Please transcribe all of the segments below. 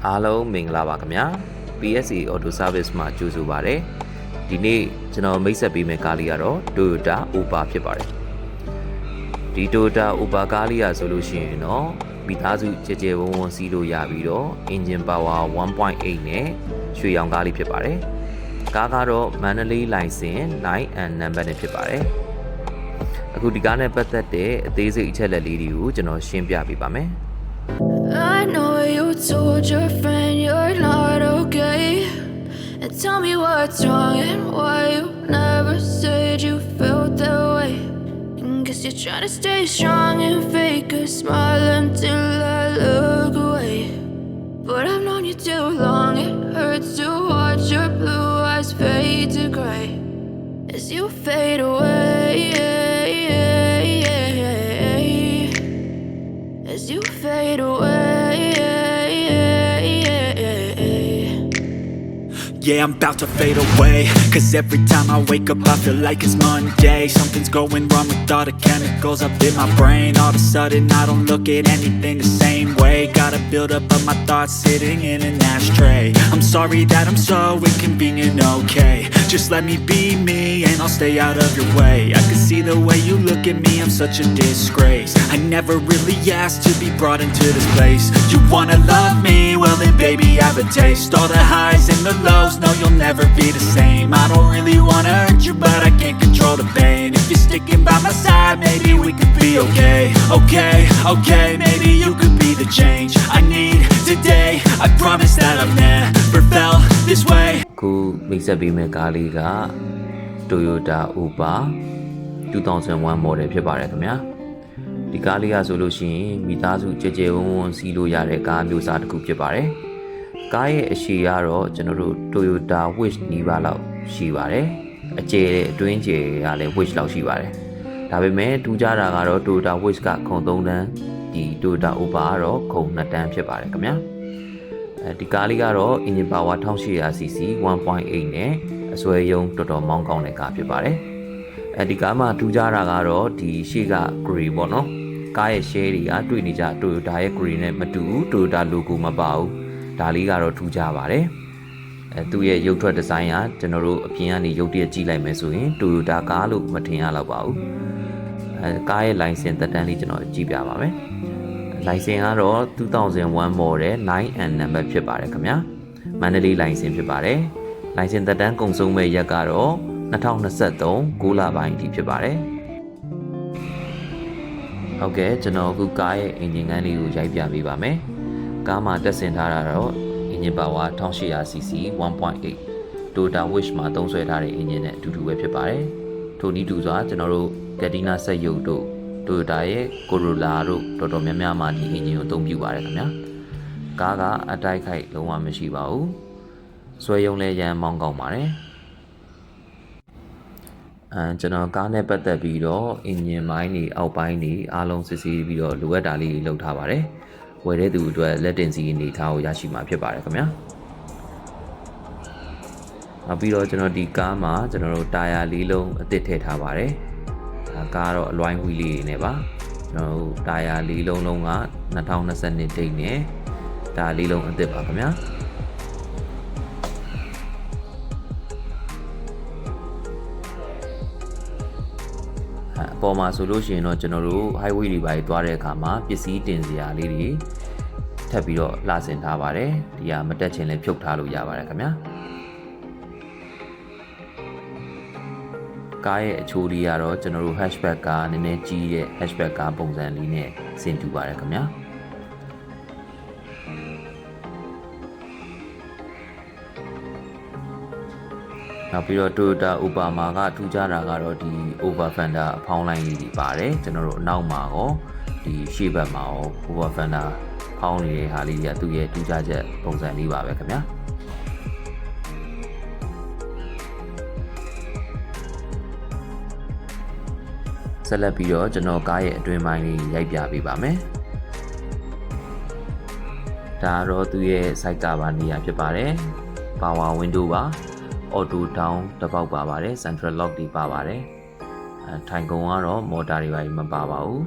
အားလုံးမင်္ဂလာပါခင်ဗျာ PSA Auto Service မှာကြိုဆိုပါရစေဒီနေ့ကျွန်တော်မိတ်ဆက်ပေးမယ့်ကားလေးကတော့ Toyota Oppa ဖြစ်ပါတယ်ဒီ Toyota Oppa ကားလေးဆိုလို့ရှိရင်တော့မိသားစုကြဲကြဲဝန်းဝန်းစီးလို့ရပြီးတော့ Engine Power 1.8 နဲ့ရွှေရောင်ကားလေးဖြစ်ပါတယ်ကားကတော့ Manually License 9 and Number နဲ့ဖြစ်ပါတယ်အခုဒီကားနဲ့ပတ်သက်တဲ့အသေးစိတ်အချက်လက်လေးတွေကိုကျွန်တော်ရှင်းပြပေးပါမယ်I know you told your friend you're not okay. And tell me what's wrong and why you never said you felt that way. And guess you're trying to stay strong and fake a smile until I look away. But I've known you too long, it hurts to watch your blue eyes fade to gray as you fade away. As you fade away. Yeah, I'm about to fade away. Cause every time I wake up I feel like it's Monday. Something's going wrong with all the chemicals up in my brain. All of a sudden I don't look at anything the same way. Gotta build up of my thoughts sitting in an ashtray. I'm sorry that I'm so inconvenient, okay. Just let me be me and I'll stay out of your way. I can see the way you look at me, I'm such a disgrace. I never really asked to be brought into this place. You wanna love me? Well then baby have a taste. All the highs and the lows, no you'll never be the same. I don't really wanna hurt you but I can't control the pain. If you're sticking by my side maybe we could be okay. Okay, maybe you could be the change I need today. I promise that I've never felt this way. အခုမိတ်ဆက်ပေးမယ့်ကားလေးက Toyota Oppa 2001 model ဖြစ်ပါတယ်ခင်ဗျာဒီကားလေးဆိုလို့ရှိရင်မိသားစုကြဲကြဲဝန်းဝန်းစီးလို့ရတဲ့ကားမျိုးစားတစ်ခုဖြစ်ပါတယ်ကားရဲ့အရှည်ကတော့ကျွန်တော်တို့ Toyota Wish နီးပါးလောက်ရှိပါတယ်အကျယ်အတွင်းကျယ်ကလည်း Wish လောက်ရှိပါတယ်ဒါပေမဲ့ထူးခြားတာကတော့ Toyota Wish ကခုံ3တန်းဒီ Toyota Oppa ကတော့ခုံ2တန်းဖြစ်ပါတယ်ခင်ဗျာဒီကားလေးကတော့ Engine Power 1800cc 1.8 နဲ့အစွဲရုံတော်တော်မောင်းကောင်းတဲ့ကားဖြစ်ပါတယ်ဒီကားမှာထူးခြားတာကတော့ဒီရှေ့က grey ပေါ့နော်ကားရဲ့ share တွေကတွေ့နေကြ Toyota ရဲ့ grey နဲ့မတူဘူး Toyota logo မပါဘူးဒါလေးကတော့ထူးခြားပါတယ်သူ့ရဲ့ရုပ်ထွက်ဒီဇိုင်းကကျွန်တော်တို့အပြင်ကနေရုပ်တရက်ကြည့်လိုက်မယ်ဆိုရင် Toyota ကားလို့မထင်ရတော့ပါဘူးကားရဲ့ license သက်တမ်းလေးကျွန်တော်ကြည့်ပြပါမယ်license ကတော့2001 model 9 and number ဖြစ်ပါတယ်ခင်ဗျာ Manually license ဖြစ်ပါတယ် license သက်တမ်းကုန်ဆုံးမဲ့ရက်ကတော့2023 9လပိုင်းအထိဖြစ်ပါတယ်ဟုတ်ကဲ့ကျွန်တော်အခုကားရဲ့ engine ခန်းလေးကိုရိုက်ပြပေးပါမယ်ကားမှာတက်ဆင်ထားတာတော့ engine power 1800cc 1.8 Toyota Wish မှာသုံးစွဲထားတဲ့ engine နဲ့အတူတူပဲဖြစ်ပါတယ်ထိုနည်းတူစွာကျွန်တော်တို့ Katina စက်ရုပ်တို့ Toyota ရဲ့ Corolla တို့တော်တော်များများမှာဒီ engine ကိုအသုံးပြုပါတယ်ခင်ဗျာကားကအတိုက်ခိုက်လုံးဝမရှိပါဘူးဆွဲရုံလဲရန်မောင်းကောင်းပါတယ်ကျွန်တော်ကားနဲ့ပတ်သက်ပြီးတော့ engine ပိုင်းတွေအောက်ပိုင်းတွေအားလုံးစစ်ဆေးပြီးတော့လိုအပ်တာလေးလုပ်ထားပါတယ်ဝယ်တဲ့သူအတွက်လက်တင်စီအနေထားကိုရရှိမှာဖြစ်ပါတယ်ခင်ဗျာနောက်ပြီးတော့ကျွန်တော်ဒီကားမှာကျွန်တော်တို့တာယာလေးလုံးအသစ်ထည့်ထားပါတယ်ကားတော့အလွိုင်းဝီးလေးတွေနဲ့ပါကျွန်တော်တို့တာယာလေးလုံးလုံးက2022ဒိတ်နဲ့ဒါလေးလုံးအသစ်ပါခင်ဗျာအပေါ်မှာဆိုလို့ရှိရင်တော့ကျွန်တော်တို့ highway တွေပါသွားတဲ့အခါမှာပစ္စည်းတင်စရာလေးတွေထပ်ပြီးတော့လှဆင်ထားပါတယ်ဒီဟာမတက်ချင်လည်းဖြုတ်ထားလို့ရပါတယ်ခင်ဗျာကားရဲ့အချိုးလေးကတော့ကျွန်တော်တို့ hatchback ကားနည်းနည်းကြီးတဲ့ hatchback ကားပုံစံလေးနဲ့ဆင်တူပါတယ်ခင်ဗျာနောက်ပြီးတော့ Toyota Oppa မှာကထူးခြားတာကတော့ဒီ over fender အဖောင်းလိုင်းလေးတွေပါတယ်ကျွန်တော်တို့အနောက်မှာရောဒီရှေ့ဘက်မှာရော over fender ဖောင်းနေတဲ့ဟာလေးတွေကသူ့ရဲ့ထူးခြားချက်ပုံစံလေးပါပဲခင်ဗျာဆက်လက်ပြီးတော့ကျွန်တော်ကားရဲ့အတွင်းပိုင်းလေးရိုက်ပြပေးပါမယ်ဒါတော့သူ့ရဲ့ side cover နေရာဖြစ်ပါတယ် power window ပါauto down တစ်ပေါက်ပါပါတယ် central lock တွေပါပါတယ်ထိုင်ကုန်ကတော့ motor တွေပါမပါပါဘူး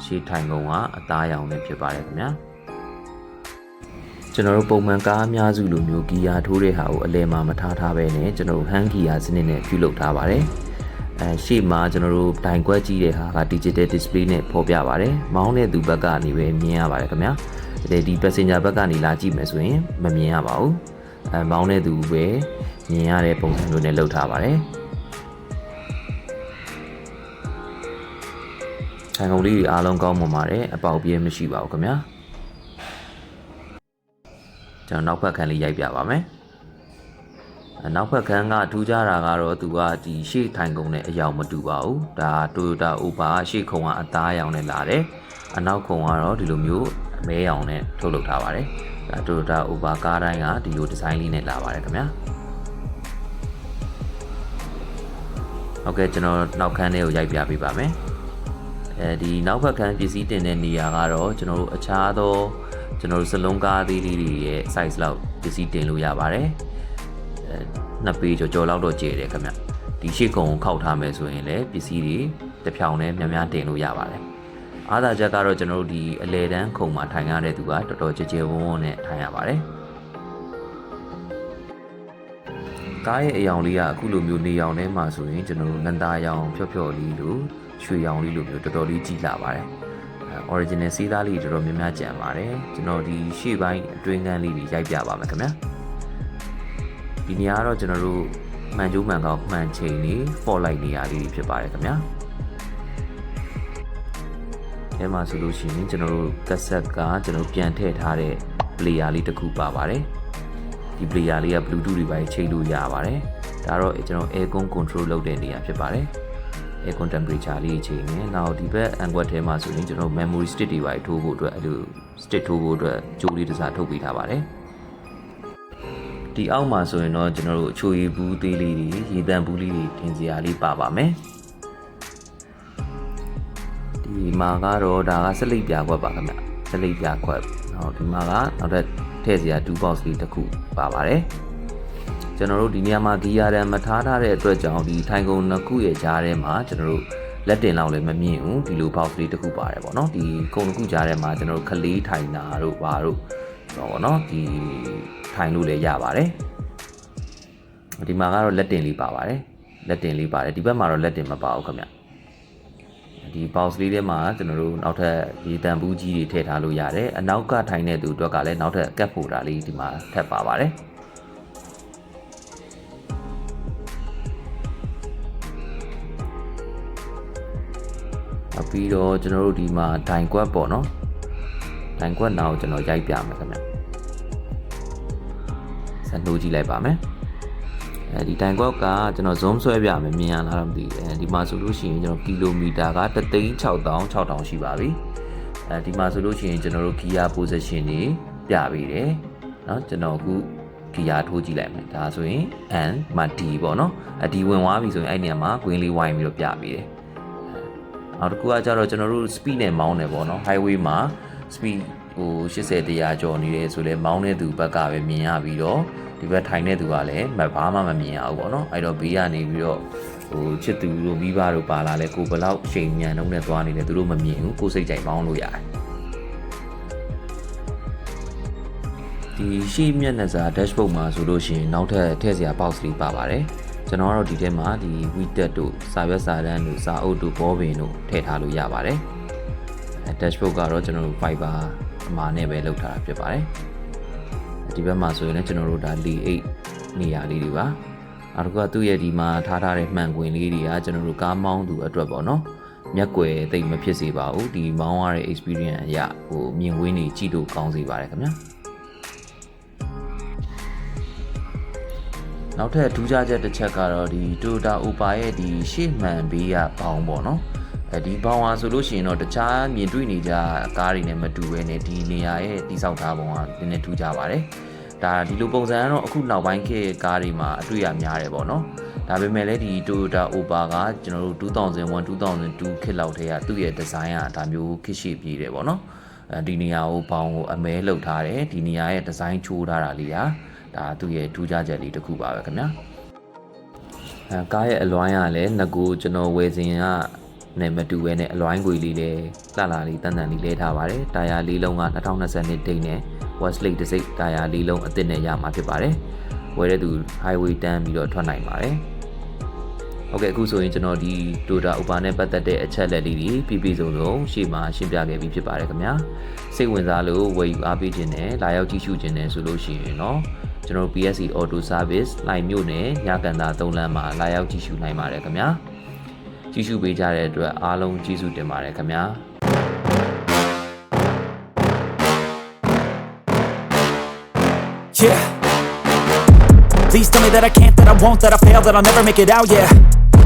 ရှေ့ထိုင်ကုန်ကအသားရောင်နဲ့ဖြစ်ပါတယ်ခင်ဗျာ ကျွန်တော်တို့ပုံမှန်ကားအများစုလိုမျိုးဂီယာထိုးတဲ့ဟာကိုအလဲမှာမထားပဲနဲ့ကျွန်တော်တို့ဟန်ဂီယာစနစ်နဲ့ပြုလုပ်ထားပါတယ်ရှေ့မှာကျွန်တော်တို့တိုင်ကွက်ကြည့်တဲ့ဟာက digital display နဲ့ဖော်ပြပါတယ်မောင်းတဲ့သူဘက်ကနေပဲမြင်ရပါတယ်ခင်ဗျာဒီ passenger ဘက်ကနေလာကြည့်မယ်ဆိုရင်မမြင်ရပါဘူးမောင်းတဲ့သူပဲမြင်ရတဲ့ပုံစံမျိုးနဲ့လုပ်ထားပါတယ်ထိုင်ကုန်လေးတွေအားလုံးကောင်းမွန်ပါတယ်အပေါက်ပြဲမရှိပါဘူးခင်ဗျာကျွန်တော်နောက်ဘက်ခန်းလေးရိုက်ပြပါမယ်နောက်ဘက်ခန်းကထူးခြားတာကတော့သူကဒီရှေ့ထိုင်ကုန်နဲ့အယောင်မတူပါဘူးဒါ Toyota Oppa ရှေ့ခုံကအသားရောင်နဲ့လာတယ်အနောက်ခုံကတော့ဒီလိုမျိုးအမဲရောင်နဲ့ထုတ်လုပ်ထားပါတယ်ဒါ Toyota Oppa ကားတိုင်းကဒီလိုဒီဇိုင်းလေးနဲ့လာပါတယ်ခင်ဗျာဟုတ်ကဲ့ကျွန်တော်နောက်ခန်းလေးကိုရိုက်ပြပေးပါမယ်ဒီနောက်ဘက်ခန်းပစ္စည်းတင်တဲ့နေရာကတော့ကျွန်တော်တို့အခြားသောကျွန်တော်တို့စလုံးကားသေးလေးတွေရဲ့ size လောက်ပစ္စည်းတင်လို့ရပါတယ်နှစ်ပေကျော်လောက်တော့ကျယ်တယ်ခင်ဗျဒီရှေ့ကုံကိုခောက်ထားမယ်ဆိုရင်လည်းပစ္စည်းတွေတစ်ဖြောင်နဲ့များများတင်လို့ရပါတယ်အားသာချက်ကတော့ကျွန်တော်တို့ဒီအလဲတန်းခုံမှာထိုင်ရတဲ့သူကတော်တော်ကြဲကြဲဝန်းဝန်းနဲ့ထိုင်ရပါတယ်ကားရဲ့အယောင်လေးကအခုလိုမျိုးနေရောင်ထဲမှာဆိုရင်ကျွန်တော်တို့ငန်သားရောင်ဖြော့ဖြော့လေးလို့ရွှေရောင်လေးလိုမျိုးတော်တော်လေးကြီးလာပါတယ်original စီးသားလေးတော်တော်များများကျန်ပါတယ်ကျွန်တော်ဒီရှေ့ပိုင်းအတွင်းကန်းလေးတွေရိုက်ပြပါမယ်ခင်ဗျာဒီနေရာကတော့ကျွန်တော်တို့မှန်ကျိုးမှန်ကောက်မှန်ချိန်လေး fault light နေရာလေးဖြစ်ပါတယ်ခင်ဗျာအဲမှာဆိုလို့ရှိရင်ကျွန်တော်တို့ကက်ဆက်ကကျွန်တော်ပြန်ထည့်ထားတဲ့ player လေးတစ်ခုပါပါတယ်ဒီ player လေးက bluetooth တွေပိုင်းချိန်လို့ရပါတယ်ဒါတော့ကျွန်တော် aircon control လုပ်တဲ့နေရာဖြစ်ပါတယ်aircon temperature လေးချိန်နေနောက်ဒီဘက် angle ထဲမှာဆိုရင်ကျွန်တော် memory stick တွေပိုင်းထိုးဖို့အတွက်အဲ့လို stick ထိုးဖို့အတွက်ကြိုးလေးတစ်စားထုတ်ပေးထားပါတယ်ဒီအောက်မှာဆိုရင်တော့ကျွန်တော်တို့အချိုရည်ဘူးသေးလေးတွေရေတန့်ဘူးလေးတွေတင်စရာလေးပါပါမယ်ဒီမှာကတော့ဒါကဆက်လိပ်ပြာခွက်ပါခင်ဗျဆက်လိပ်ပြာခွက်နောက်ဒီမှာကနောက်ထပ်ထည့်စရာ2 box လေးတစ်ခုပါပါတယ်ကျွန်တော်တို့ဒီနေရာမှာဂီယာတန်မထားထားတဲ့အတွက်ကြောင့်ဒီထိုင်ကုန်နှစ်ခုရဲ့ကြားထဲမှာကျွန်တော်တို့လက်တင်လောက်လည်းမမြင်ဘူးဒီလို box လေးတစ်ခုပါတယ်ပေါ့နော်ဒီကုန်တစ်ခုကြားထဲမှာကျွန်တော်တို့ခလေးထိုင်တာတို့ဘာတို့ပေါ့နော်ဒီထိုင်လို့လည်းရပါတယ်ဒီမှာကတော့လက်တင်လေးပါပါတယ်လက်တင်လေးပါတယ်ဒီဘက်မှာတော့လက်တင်မပါဘူးခင်ဗျဒီ box လေးထဲမှာကျွန်တော်တို့နောက်ထပ်ရေတံဘူးကြီးတွေထည့်ထားလို့ရတယ်အနောက်ကထိုင်တဲ့သူအတွက်ကလည်းနောက်ထပ် cap holder လေးဒီမှာထပ်ပါပါတယ်ပြီးတော့ကျွန်တော်တို့ဒီမှာဒိုင်ကွက်ပေါ့နော်ဒိုင်ကွက်နာကိုကျွန်တော်ရိုက်ပြမယ်ခင်ဗျစနှိုးကြည့်လိုက်ပါမယ်ဒီဒိုင်ကွက်ကကျွန်တော် zoom ဆွဲပြမယ်မြင်ရလားတော့မသိဘူးဒီမှာဆိုလို့ရှိရင်ကျွန်တော်ကီလိုမီတာက3,66000ရှိပါပြီဒီမှာဆိုလို့ရှိရင်ကျွန်တော်တို့ gear position တွေပြပေးတယ်เนาะကျွန်တော်အခု gear ထိုးကြည့်လိုက်မယ်ဒါဆိုရင် N မှာ D ပေါ့နော်ဒီဝင်သွားပြီဆိုရင်အဲ့နေရာမှာ green လေးဝိုင်းပြီးတော့ပြပေးတယ်နောက်တစ်ခုကကြတော့ကျွန်တော်တို့ speed နဲ့မောင်းတယ်ပေါ့နော် highway မှာ speed ဟို80 100ကျော်နေတယ်ဆိုလဲမောင်းတဲ့သူဘက်ကပဲမြင်ရပြီးတော့ဒီဘက်ထိုင်တဲ့သူကလည်းဘာမှမမြင်ရဘူးပေါ့နော်အဲ့တော့ဘေးကနေပြီးတော့ဟိုချစ်သူတို့မိဘတို့ပါလာလဲကိုဘလောက်ရှိန်မြန်နှုန်းနဲ့သွားနေတယ်သူတို့မမြင်ဘူးကိုစိတ်ကြိုက်မောင်းလို့ရတယ်ဒီရှေ့မျက်နှာစာ dashboard မှာဆိုလို့ရှိရင်နောက်ထပ်ထည့်စရာ box လေးပါပါတယ်ကျွန်တော်ကတော့ဒီထဲမှာဒီ widget တို့စာရွက်စာတမ်းတို့စာအုပ်တို့ဘောပင်တို့ထည့်ထားလို့ရပါတယ် dashboard ကတော့ကျွန်တော်တို့ fiber အမှာနဲ့ပဲလုပ်ထားတာဖြစ်ပါတယ်ဒီဘက်မှာဆိုရင်လည်းကျွန်တော်တို့ဒါလီ8နေရာလေးတွေပါနောက်တစ်ခုကသူ့ရဲ့ဒီမှာထားထားတဲ့မှန်ကွင်လေးတွေကကျွန်တော်တို့ကားမောင်းသူအတွက်ပေါ့နော်မျက်ကွယ်တိတ်မဖြစ်စေပါဘူးဒီမောင်းရတဲ့ experience အရဟိုမြင်ကွင်းတွေကြည့်လို့ကောင်းစေပါတယ်ခင်ဗျာနောက်ထပ်ထူးခြားချက်တစ်ချက်ကတော့ဒီ Toyota Oppa ရဲ့ဒီရှေ့မှန်ဘေးကဘောင်ပေါ့နော်ဒီဘောင်ဟာဆိုလို့ရှိရင်တော့တခြားမြင်တွေ့နေကြကားတွေနဲ့မတူဘဲနဲ့ဒီနေရာရဲ့တိဆောက်ထားပုံကနည်းနည်းထူးခြားပါတယ်ဒါဒီလိုပုံစံကတော့အခုနောက်ပိုင်းခေတ်ကားတွေမှာအတွေ့အများတယ်ပေါ့နော်ဒါပေမဲ့လည်းဒီ Toyota Oppa ကကျွန်တော်တို့2001 2002ခေတ်လောက်တည်းကသူ့ရဲ့ဒီဇိုင်းကဒါမျိုးခေတ်ရှိပြေးတယ်ပေါ့နော်ဒီနေရာကိုဘောင်ကိုအမဲလုပ်ထားတယ်ဒီနေရာရဲ့ဒီဇိုင်းချိုးထားတာလေးဟာဒါသူ့ရဲ့ထူးခြားချက်လေးတစ်ခုပါပဲခင်ဗျာကားရဲ့အလွိုင်းကလည်းငကိုကျွန်တော်ဝယ်စဉ်ကနဲ့မတူဘဲနဲ့အလွိုင်းခွေလေးလည်းလှလာလေးတန်တန်လေးလဲထားပါတယ်တာယာလေးလုံးက2022ဒိတ်နဲ့ Westlake တစ်စိတ်တာယာလေးလုံးအသစ်နဲ့ရမှာဖြစ်ပါတယ်ဝယ်တဲ့သူ highway တန်းပြီးတော့ထွက်နိုင်ပါတယ်ဟုတ်ကဲ့အခုဆိုရင်ကျွန်တော်ဒီ Toyota Upa နဲ့ပတ်သက်တဲ့အချက်လက်လေးတွေပြည့်စုံရှေ့မှာရှင်းပြခဲ့ပြီးဖြစ်ပါတယ်ခင်ဗျာစိတ်ဝင်စားလို့ဝယ်ယူအားပေးခြင်းနဲ့လာရောက်ကြည့်ရှုခြင်းနဲ့ဆိုလို့ရှိရင်เนาะကျွန်တော် PSC Auto Service လိုင်မြို့နယ်ညကန်သာ3လမ်းမှာလာရောက်ကြည့်ရှုနိုင်ပါတယ်ခင်ဗျာကြည့်ရှုပေးကြတဲ့အတွက်အားလုံးကျေးဇူးတင်ပါတယ်ခင်ဗျာYeah. Please tell me that I can't, that I won't, that I fail, that I'll never make it out, yeah.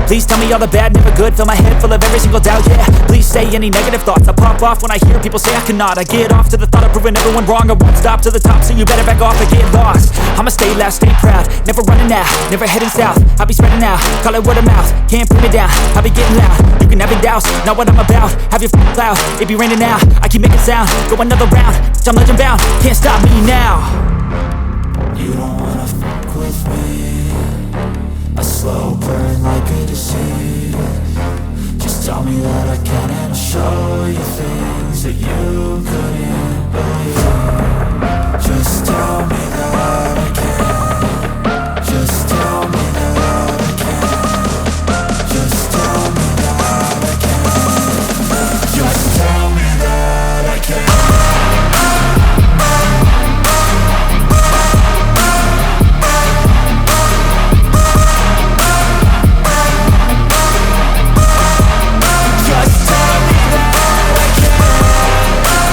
Please tell me all the bad, never good, fill my head full of every single doubt, yeah. Please say any negative thoughts, I pop off when I hear people say I cannot. I get off to the thought of proving everyone wrong, I won't stop to the top, so you better back off and get lost. I'ma stay loud, stay proud, never running out, never heading south. I'll be spreading out, call it word of mouth, can't put me down, I'll be getting loud. You can have your doubts, not what I'm about, have your cloud, it be raining now. I keep making sound, go another round, I'm legend bound, can't stop me now. You don't wanna fuck with me. A slow burn like a disease. Just tell me that I can and I'll show you things that you